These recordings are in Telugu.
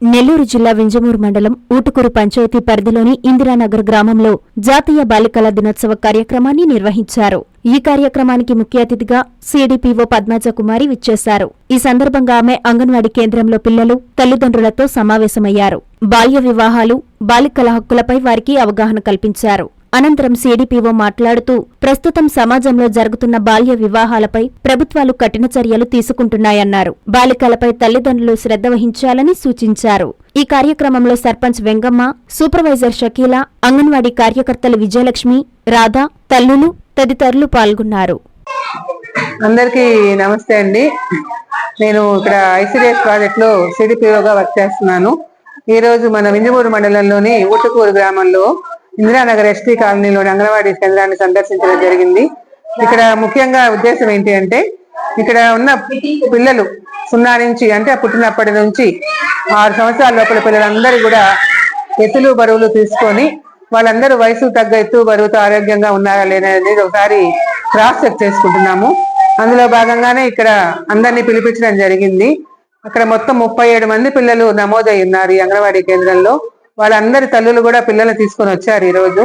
నెల్లూరు జిల్లా వింజమూరు మండలం ఊటుకూరు పంచాయతీ పరిధిలోని ఇందిరానగర్ గ్రామంలో జాతీయ బాలికల దినోత్సవ కార్యక్రమాన్ని నిర్వహించారు. ఈ కార్యక్రమానికి ముఖ్య అతిథిగా సిడిపిఓ పద్మజ కుమారి విచ్చేశారు. ఈ సందర్భంగా ఆమె అంగన్వాడీ కేంద్రంలో పిల్లలు, తల్లిదండ్రులతో సమావేశమయ్యారు. బాల్య వివాహాలు, బాలికల హక్కులపై వారికి అవగాహన కల్పించారు. అనంతరం సిడిపిఓ మాట్లాడుతూ ప్రస్తుతం సమాజంలో జరుగుతున్న బాల్య వివాహాలపై ప్రభుత్వాలు కఠిన చర్యలు తీసుకుంటున్నాయన్నారు. బాలికలపై తల్లిదండ్రులు శ్రద్ధ వహించాలని సూచించారు. ఈ కార్యక్రమంలో సర్పంచ్ వెంగమ్మ, సూపర్వైజర్ షకీలా, అంగన్వాడీ కార్యకర్తలు విజయలక్ష్మి, రాధా, తల్లులు తదితరులు పాల్గొన్నారు. అందరికీ నమస్తే అండి. నేను ఇక్కడ ఐసిడిఎస్ ప్రాజెక్ట్ లో సిడిపిఓగా వర్క్ చేస్తున్నాను. ఈ రోజు మన వింజమూరు మండలంలోని ఊటుకూరు గ్రామంలో ఇందిరానగర్ ఎస్టీ కాలనీలోని అంగన్వాడీ కేంద్రాన్ని సందర్శించడం జరిగింది. ఇక్కడ ముఖ్యంగా ఉద్దేశం ఏంటి అంటే, ఇక్కడ ఉన్న పిల్లలు 0 నుంచి అంటే పుట్టినప్పటి నుంచి 6 సంవత్సరాల లోపల పిల్లలందరూ కూడా ఎత్తులు బరువులు తీసుకొని వాళ్ళందరూ వయసు తగ్గ ఎత్తు బరువుతో ఆరోగ్యంగా ఉన్నారా లేదనేది ఒకసారి క్రాస్ చెక్ చేసుకుంటున్నాము. అందులో భాగంగానే ఇక్కడ అందరినీ పిలిపించడం జరిగింది. అక్కడ మొత్తం 37 మంది పిల్లలు నమోదై ఉన్నారు ఈ అంగన్వాడీ కేంద్రంలో. వాళ్ళందరి తల్లులు కూడా పిల్లల్ని తీసుకొని వచ్చారు. ఈ రోజు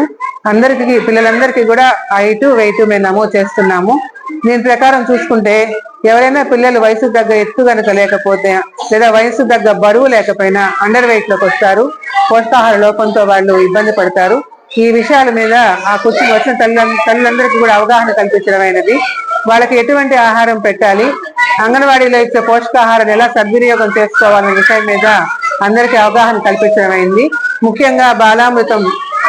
పిల్లలందరికీ కూడా హైట్, వెయిట్ మేము నమోదు చేస్తున్నాము. దీని ప్రకారం చూసుకుంటే ఎవరైనా పిల్లలు వయసు తగ్గ ఎత్తు కనుక లేకపోతే లేదా వయసు తగ్గ బరువు లేకపోయినా అండర్ వెయిట్ లోకి వస్తారు. పోషకాహార లోపంతో వాళ్ళు ఇబ్బంది పడతారు. ఈ విషయాల మీద ఆ కూర్చుని వచ్చిన తల్లులందరికీ కూడా అవగాహన కల్పించడమైనది. వాళ్ళకి ఎటువంటి ఆహారం పెట్టాలి, అంగన్వాడీలో ఇచ్చే పోషకాహారాన్ని ఎలా సద్వినియోగం చేసుకోవాలనే విషయం మీద అందరికీ అవగాహన కల్పించడమైంది. ముఖ్యంగా బాలామృతం,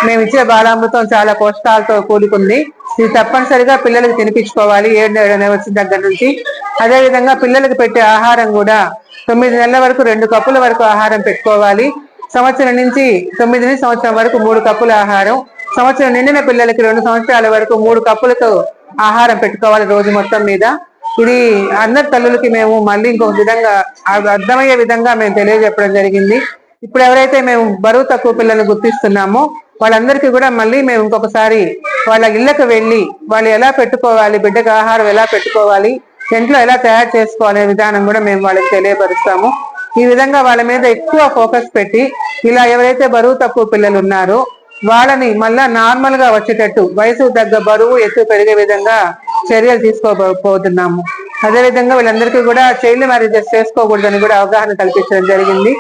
మేము ఇచ్చే బాలామృతం చాలా పోషకాలతో కూడుకుంది. ఇది తప్పనిసరిగా పిల్లలకు తినిపించుకోవాలి 7 నెలల దగ్గర నుంచి. అదేవిధంగా పిల్లలకు పెట్టే ఆహారం కూడా 9 నెలల వరకు 2 కప్పుల వరకు ఆహారం పెట్టుకోవాలి. సంవత్సరం నుంచి 9 సంవత్సరం వరకు 3 కప్పుల ఆహారం, సంవత్సరం నిండిన పిల్లలకి 2 సంవత్సరాల వరకు 3 కప్పులతో ఆహారం పెట్టుకోవాలి రోజు మొత్తం మీద. ఇది అందరి తల్లులకి మేము మళ్ళీ ఇంకొక విధంగా అర్థమయ్యే విధంగా మేము తెలియజెప్పడం జరిగింది. ఇప్పుడు ఎవరైతే మేము బరువు తక్కువ పిల్లలను గుర్తిస్తున్నామో వాళ్ళందరికీ కూడా మళ్ళీ మేము ఇంకొకసారి వాళ్ళ ఇళ్లకు వెళ్ళి వాళ్ళు ఎలా పెట్టుకోవాలి, బిడ్డకు ఆహారం ఎలా పెట్టుకోవాలి, ఇంట్లో ఎలా తయారు చేసుకోవాలనే విధానం కూడా మేము వాళ్ళకి తెలియపరుస్తాము. ఈ విధంగా వాళ్ళ మీద ఎక్కువ ఫోకస్ పెట్టి ఇలా ఎవరైతే బరువు తక్కువ పిల్లలు ఉన్నారో వాళ్ళని మళ్ళా నార్మల్ గా వచ్చేటట్టు వయసు తగ్గ బరువు ఎత్తు పెరిగే విధంగా చర్యలు తీసుకోబోతున్నాము. అదేవిధంగా వీళ్ళందరికీ కూడా చైల్డ్ మ్యారేజెస్ చేసుకోకూడదని కూడా అవగాహన కల్పించడం జరిగింది.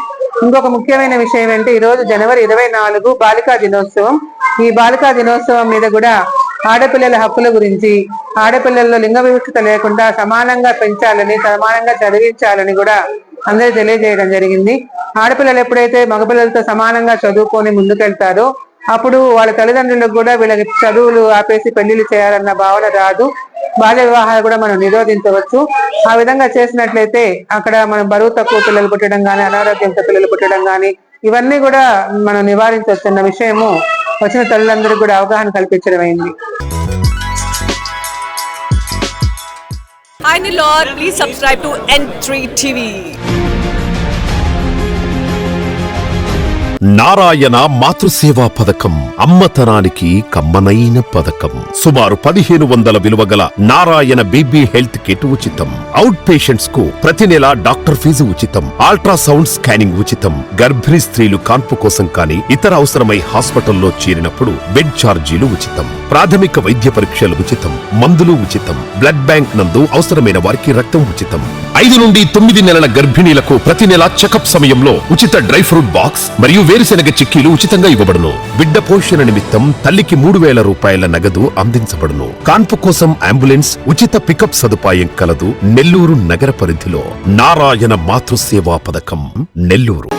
ఇంకొక ముఖ్యమైన విషయం ఏంటి, ఈ రోజు జనవరి 24 బాలికా దినోత్సవం. ఈ బాలికా దినోత్సవం మీద కూడా ఆడపిల్లల హక్కుల గురించి, ఆడపిల్లల్లో లింగ వివక్షత లేకుండా సమానంగా పెంచాలని, సమానంగా చదివించాలని కూడా అందరూ తెలియజేయడం జరిగింది. ఆడపిల్లలు ఎప్పుడైతే మగపిల్లలతో సమానంగా చదువుకొని ముందుకెళ్తారో అప్పుడు వాళ్ళ తల్లిదండ్రులకు కూడా వీళ్ళకి చదువులు ఆపేసి పెళ్లిళ్ళు చేయాలన్న భావన రాదు. బాల్య వివాహాలు కూడా మనం నిరోధించవచ్చు. ఆ విధంగా చేసినట్లయితే అక్కడ మనం బరువు తక్కువ పిల్లలు పుట్టడం కానీ, అనారోగ్యంతో పిల్లలు పుట్టడం కానీ ఇవన్నీ కూడా మనం నివారించవచ్చన్న విషయము వచ్చిన తల్లులందరికీ కూడా అవగాహన కల్పించడం అయింది. Hi Nilor, please subscribe to N3 TV. Narayana మాతృసేవా పథకం అమ్మతనానికి కమ్మనైన పథకం. సుమారు 1500 విలువ గల నారాయణ బేబీ హెల్త్ కిట్ ఉచితం. అవుట్ పేషెంట్స్ కు ప్రతి నెల డాక్టర్ ఫీజు ఉచితం. అల్ట్రాసౌండ్ స్కానింగ్ ఉచితం. గర్భిణీ స్త్రీలు కాన్పు కోసం కానీ ఇతర అవసరమై హాస్పిటల్లో చేరినప్పుడు బెడ్ ఛార్జీలు ఉచితం. ప్రాథమిక వైద్య పరీక్షలు ఉచితం. మందులు ఉచితం. బ్లడ్ బ్యాంక్ నందు అవసరమైన వారికి రక్తం ఉచితం. 5 నుండి 9 నెలల గర్భిణీలకు ప్రతి నెల చెకప్ సమయంలో ఉచిత డ్రై ఫ్రూట్ బాక్స్ మరియు వేరుశెనగ చిక్కీలు ఉచితంగా ఇవ్వబడును. బిడ్డ పోషణ నిమిత్తం తల్లికి 3000 రూపాయల నగదు అందించబడును. కాన్పు కోసం అంబులెన్స్ ఉచిత పికప్ సదుపాయం కలదు. నెల్లూరు నగర పరిధిలో నారాయణ మాతృసేవా పథకం, నెల్లూరు.